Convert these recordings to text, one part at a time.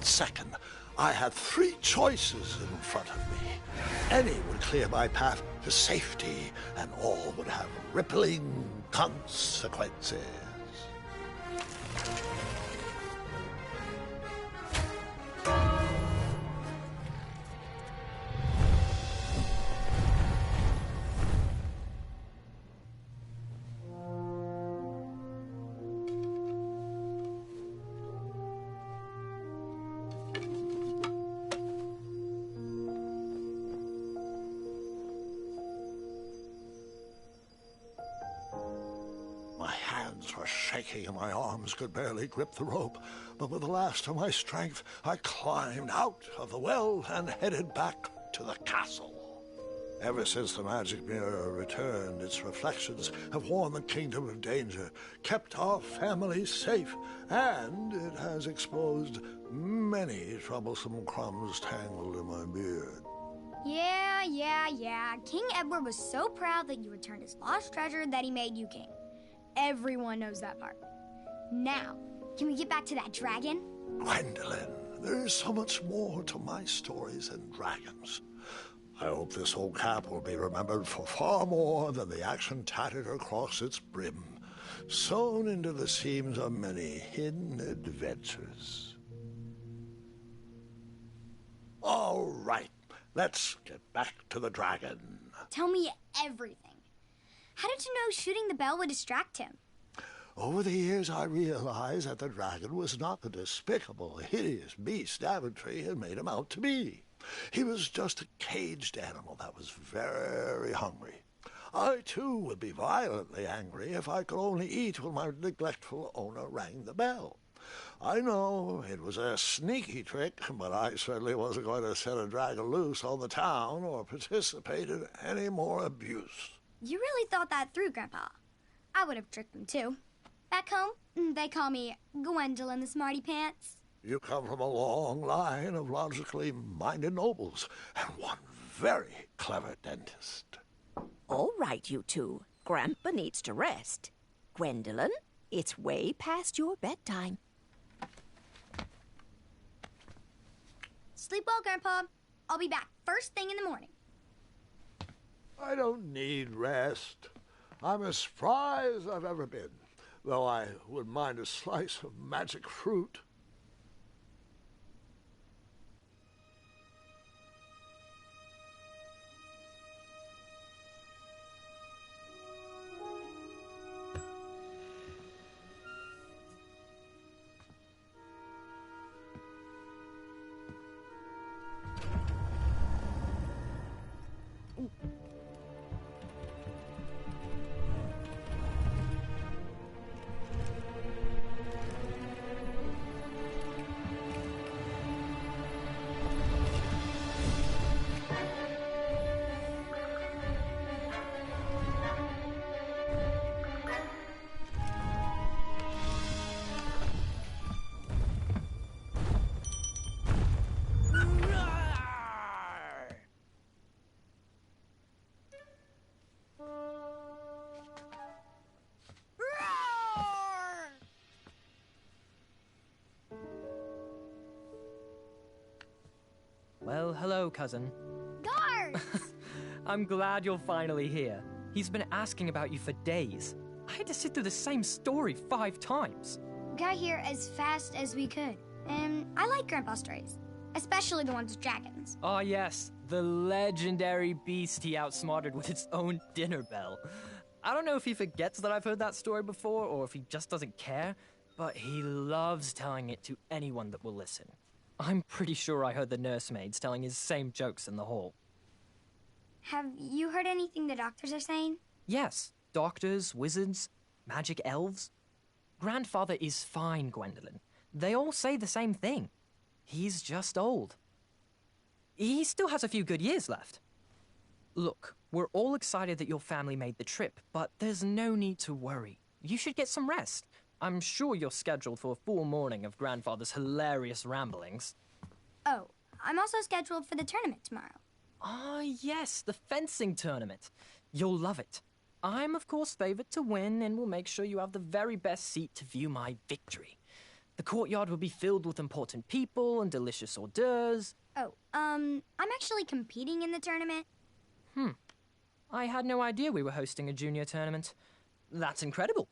second, I had three choices in front of me. Any would clear my path to safety, and all would have rippling consequences. My hands were shaking and my arms could barely grip the rope, but with the last of my strength, I climbed out of the well and headed back to the castle. Ever since the magic mirror returned, its reflections have warned the kingdom of danger, kept our family safe, and it has exposed many troublesome crumbs tangled in my beard. Yeah. King Edward was so proud that you returned his lost treasure that he made you king. Everyone knows that part. Now, can we get back to that dragon? Gwendolyn, there is so much more to my stories than dragons. I hope this old cap will be remembered for far more than the action tattered across its brim, sewn into the seams of many hidden adventures. All right, let's get back to the dragon. Tell me everything. How did you know shooting the bell would distract him? Over the years, I realized that the dragon was not the despicable, hideous beast Daventry had made him out to be. He was just a caged animal that was very hungry. I, too, would be violently angry if I could only eat when my neglectful owner rang the bell. I know it was a sneaky trick, but I certainly wasn't going to set a dragon loose on the town or participate in any more abuse. You really thought that through, Grandpa. I would have tricked him, too. Back home, they call me Gwendolyn the Smarty Pants. You come from a long line of logically minded nobles and one very clever dentist. All right, you two. Grandpa needs to rest. Gwendolyn, it's way past your bedtime. Sleep well, Grandpa. I'll be back first thing in the morning. I don't need rest. I'm as spry as I've ever been, though I would mind a slice of magic fruit. Well, hello, cousin. Guards! I'm glad you're finally here. He's been asking about you for days. I had to sit through the same story 5 times. We got here as fast as we could, and I like Grandpa's stories, especially the ones with dragons. Ah, yes, the legendary beast he outsmarted with its own dinner bell. I don't know if he forgets that I've heard that story before, or if he just doesn't care, but he loves telling it to anyone that will listen. I'm pretty sure I heard the nursemaids telling his same jokes in the hall. Have you heard anything the doctors are saying? Yes, doctors, wizards, magic elves. Grandfather is fine, Gwendolyn. They all say the same thing. He's just old. He still has a few good years left. Look, we're all excited that your family made the trip, but there's no need to worry. You should get some rest. I'm sure you're scheduled for a full morning of Grandfather's hilarious ramblings. Oh, I'm also scheduled for the tournament tomorrow. Ah, yes, the fencing tournament. You'll love it. I'm, of course, favored to win and will make sure you have the very best seat to view my victory. The courtyard would be filled with important people and delicious hors d'oeuvres. Oh, I'm actually competing in the tournament. I had no idea we were hosting a junior tournament. That's incredible.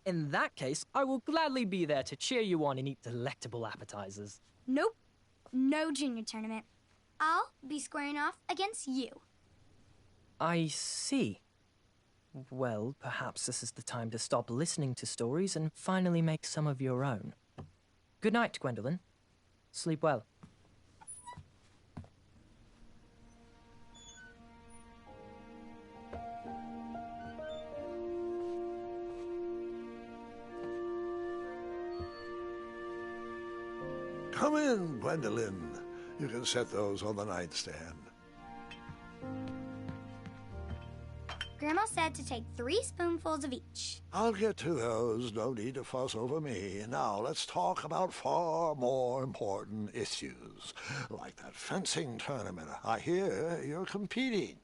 In that case, I will gladly be there to cheer you on and eat delectable appetizers. Nope, no junior tournament. I'll be squaring off against you. I see. Well, perhaps this is the time to stop listening to stories and finally make some of your own. Good night, Gwendolyn. Sleep well. Come in, Gwendolyn. You can set those on the nightstand. Grandma said to take 3 spoonfuls of each. I'll get to those. No need to fuss over me. Now let's talk about far more important issues, like that fencing tournament. I hear you're competing.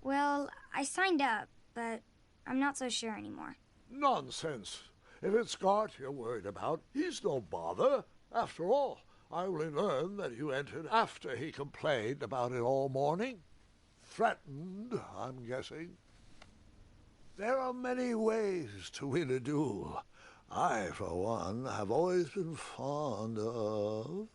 Well, I signed up, but I'm not so sure anymore. Nonsense. If it's Scott you're worried about, he's no bother. After all, I only learned that you entered after he complained about it all morning. Threatened, I'm guessing. There are many ways to win a duel. I, for one, have always been fond of...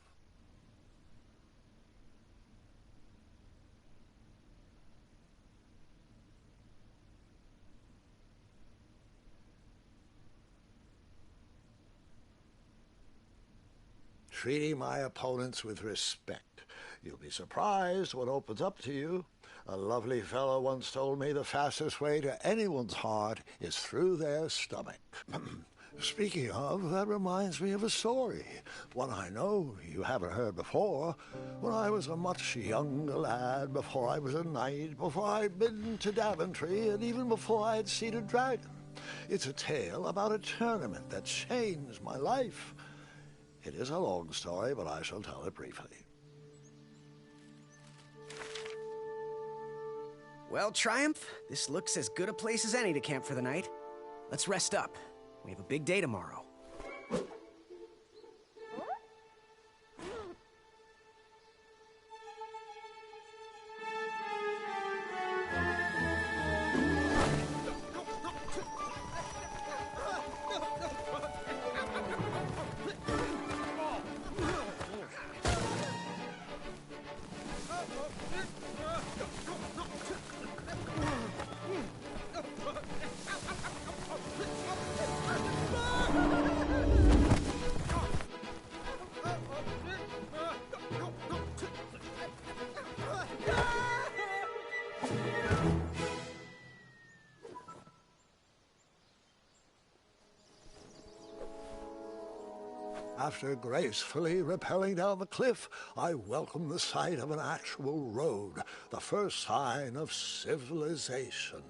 treating my opponents with respect. You'll be surprised what opens up to you. A lovely fellow once told me the fastest way to anyone's heart is through their stomach. Speaking of, that reminds me of a story, one I know you haven't heard before. When I was a much younger lad, before I was a knight, before I'd been to Daventry, and even before I'd seen a dragon. It's a tale about a tournament that changed my life. It is a long story, but I shall tell it briefly. Well, Triumph, this looks as good a place as any to camp for the night. Let's rest up. We have a big day tomorrow. After gracefully rappelling down the cliff, I welcomed the sight of an actual road, the first sign of civilization.